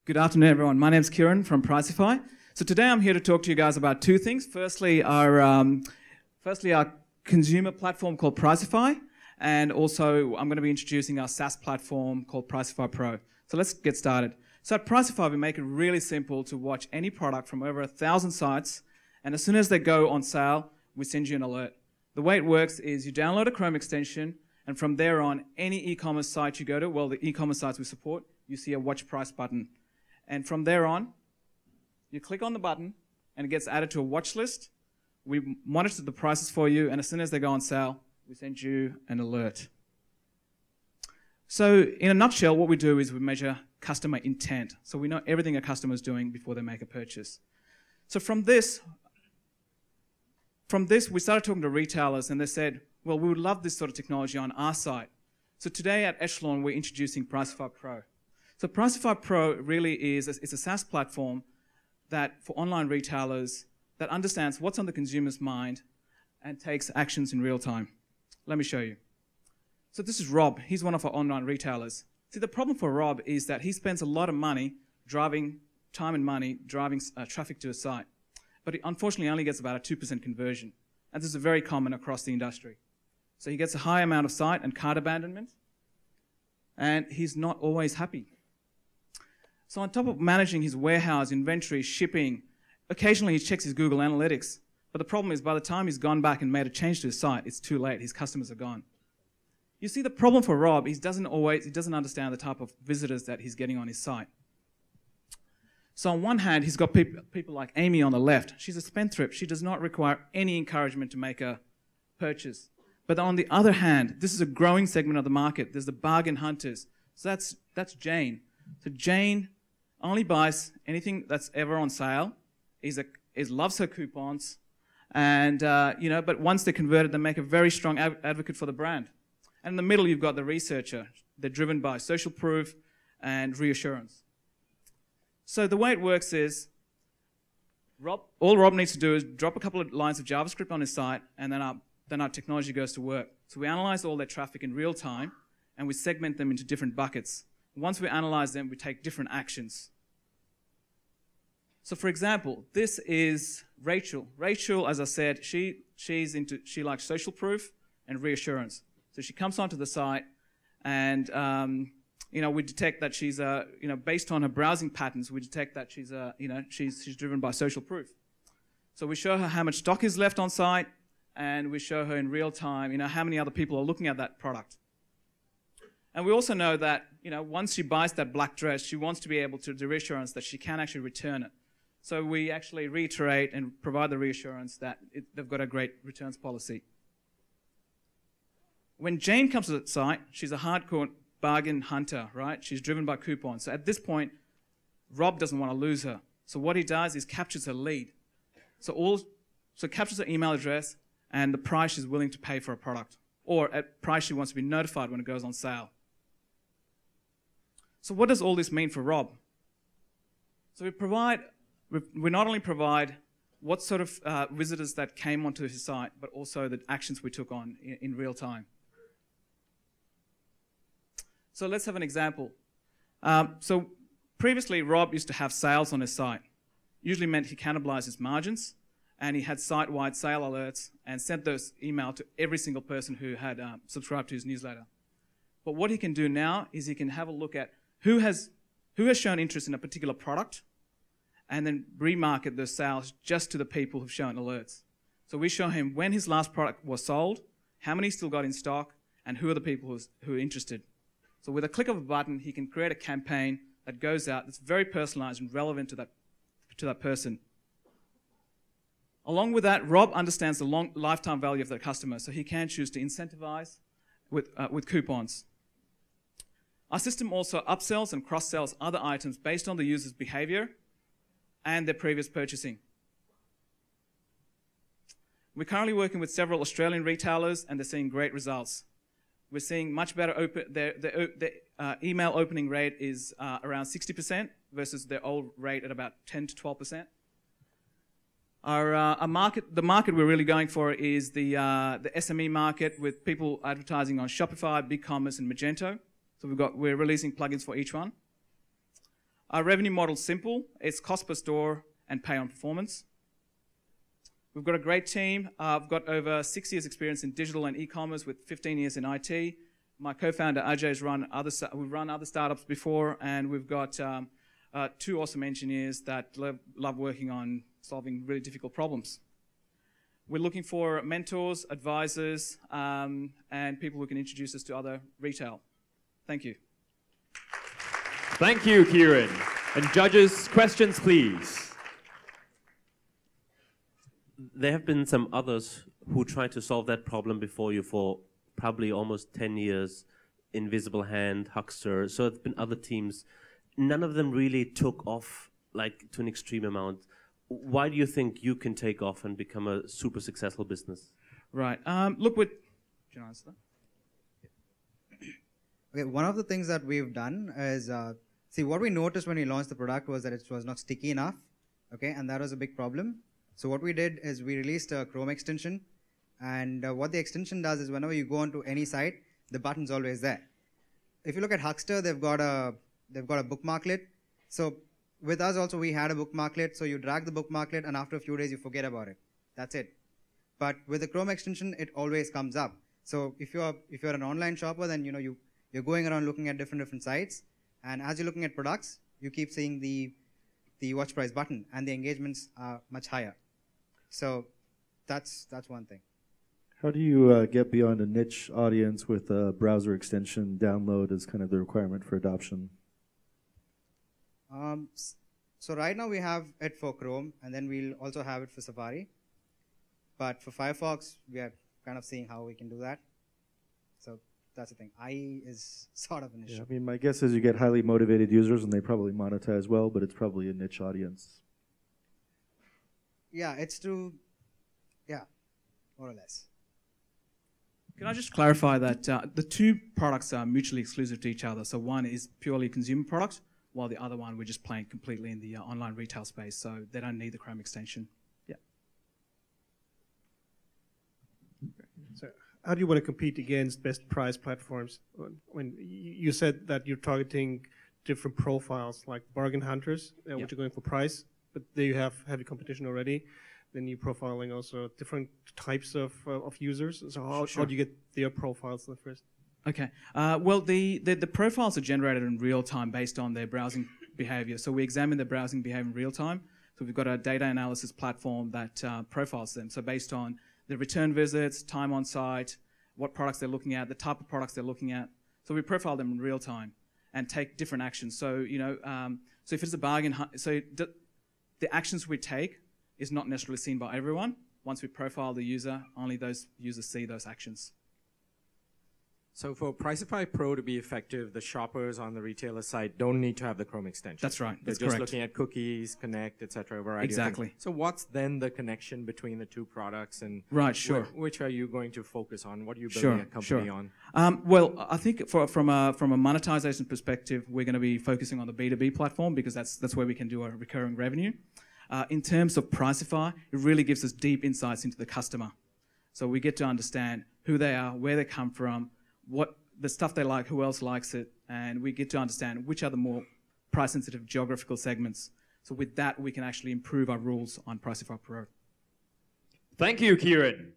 Good afternoon, everyone. My name's Kieran from Pricify. So today I'm here to talk to you guys about two things. Firstly, our consumer platform called Pricify, and also I'm going to be introducing our SaaS platform called Pricify Pro. So let's get started. So at Pricify, we make it really simple to watch any product from over 1,000 sites, and as soon as they go on sale, we send you an alert. The way it works is you download a Chrome extension, and from there on, any e-commerce site you go to, well, the e-commerce sites we support, you see a watch price button. And from there on, you click on the button, and it gets added to a watch list. We monitor the prices for you, and as soon as they go on sale, we send you an alert. So in a nutshell, what we do is we measure customer intent. So we know everything a customer is doing before they make a purchase. So from this, we started talking to retailers, and they said, well, we would love this sort of technology on our site. So today at Echelon, we're introducing Pricify Pro. So Pricify Pro really is it's a SaaS platform that for online retailers that understands what's on the consumer's mind and takes actions in real time. Let me show you. So this is Rob. He's one of our online retailers. See, the problem for Rob is that he spends a lot of money driving traffic to his site. But he unfortunately only gets about a 2% conversion. And this is very common across the industry. So he gets a high amount of site and cart abandonment, and he's not always happy. So on top of managing his warehouse, inventory, shipping, occasionally he checks his Google Analytics. But the problem is by the time he's gone back and made a change to his site, it's too late. His customers are gone. You see, the problem for Rob, he doesn't understand the type of visitors that he's getting on his site. So on one hand, he's got people like Amy on the left. She's a spendthrift. She does not require any encouragement to make a purchase. But on the other hand, this is a growing segment of the market. There's the bargain hunters. So that's Jane. So Jane only buys anything that's ever on sale, loves her coupons, and but once they're converted, they make a very strong advocate for the brand. And in the middle, you've got the researcher. They're driven by social proof and reassurance. So the way it works is, all Rob needs to do is drop a couple of lines of JavaScript on his site, and then our technology goes to work. So we analyze all their traffic in real time, and we segment them into different buckets. Once we analyze them, we take different actions. So for example, this is Rachel. Rachel, as I said, she likes social proof and reassurance. So she comes onto the site, and we detect that she's based on her browsing patterns, we detect that she's driven by social proof. So we show her how much stock is left on site, and we show her in real time, how many other people are looking at that product. And we also know that, once she buys that black dress, she wants to be able to the reassurance that she can actually return it. So we actually reiterate and provide the reassurance that they've got a great returns policy. When Jane comes to the site, she's a hardcore bargain hunter, right? She's driven by coupons. So at this point, Rob doesn't want to lose her. So what he does is captures her lead. So captures her email address and the price she's willing to pay for a product, or at price she wants to be notified when it goes on sale. So what does all this mean for Rob? So we not only provide what sort of visitors that came onto his site, but also the actions we took on in real time. So let's have an example. So previously, Rob used to have sales on his site. Usually meant he cannibalized his margins, and he had site-wide sale alerts and sent those email to every single person who had subscribed to his newsletter. But what he can do now is he can have a look at who has shown interest in a particular product, and then remarket those sales just to the people who've shown alerts. So we show him when his last product was sold, how many still got in stock, and who are the people who are interested. So with a click of a button, he can create a campaign that goes out that's very personalized and relevant to that person. Along with that, Rob understands the long lifetime value of the customer, so he can choose to incentivize with coupons. Our system also upsells and cross-sells other items based on the user's behavior and their previous purchasing. We're currently working with several Australian retailers, and they're seeing great results. We're seeing much better their email opening rate is around 60% versus their old rate at about 10 to 12%. The market we're really going for is the SME market, with people advertising on Shopify, BigCommerce, and Magento. So we're releasing plugins for each one. Our revenue model's simple. It's cost per store and pay on performance. We've got a great team. I've got over 6 years experience in digital and e-commerce with 15 years in IT. My co-founder Ajay's we've run other startups before, and we've got 2 awesome engineers that love working on solving really difficult problems. We're looking for mentors, advisors, and people who can introduce us to other retail. Thank you. Thank you, Kieran. And judges, questions, please. There have been some others who tried to solve that problem before you for probably almost 10 years. Invisible Hand, Huckster, so it's been other teams. None of them really took off like to an extreme amount. Why do you think you can take off and become a super successful business? Right. Look, do you answer that? Okay, one of the things that we've done is, see, what we noticed when we launched the product was that it was not sticky enough, okay, and that was a big problem. So what we did is we released a Chrome extension, and what the extension does is whenever you go onto any site, the button's always there. If you look at Huckster, they've got a bookmarklet. So with us also, we had a bookmarklet. So you drag the bookmarklet, and after a few days, you forget about it. That's it. But with the Chrome extension, it always comes up. So if you're an online shopper, then you're going around looking at different sites, and as you're looking at products, you keep seeing the watch price button, and the engagements are much higher. So that's one thing. How do you get beyond a niche audience with a browser extension download as kind of the requirement for adoption? So right now we have it for Chrome, and then we'll also have it for Safari. But for Firefox, we are kind of seeing how we can do that. So that's the thing. IE is sort of an issue. Yeah, I mean, my guess is you get highly motivated users, and they probably monetize well, but it's probably a niche audience. Yeah, more or less. Can I just clarify that the 2 products are mutually exclusive to each other? So one is purely a consumer product, while the other one we're just playing completely in the online retail space. So they don't need the Chrome extension. Yeah. So how do you want to compete against best price platforms? When you said that you're targeting different profiles, like bargain hunters, which are going for price, but there you have heavy competition already. Then you're profiling also different types of users. So how do you get their profiles first? Okay. Well, the profiles are generated in real time based on their browsing behavior. So we examine their browsing behavior in real time. So we've got a data analysis platform that profiles them. So based on the return visits, time on site, what products they're looking at, the type of products they're looking at. So we profile them in real time and take different actions. So so if it's a bargain, so the actions we take is not necessarily seen by everyone. Once we profile the user, only those users see those actions. So for Pricify Pro to be effective, the shoppers on the retailer side don't need to have the Chrome extension. That's right. They're That's just correct. looking at cookies, Connect, etc. Exactly. So what's then the connection between the 2 products, and right, sure. Which are you going to focus on? What are you building a company on? Well, I think from a monetization perspective, we're going to be focusing on the B2B platform because that's where we can do a recurring revenue. In terms of Pricify, it really gives us deep insights into the customer. So we get to understand who they are, where they come from, what the stuff they like, who else likes it, and we get to understand which are the more price-sensitive geographical segments. So with that, we can actually improve our rules on Pricify Pro. Thank you, Kieran.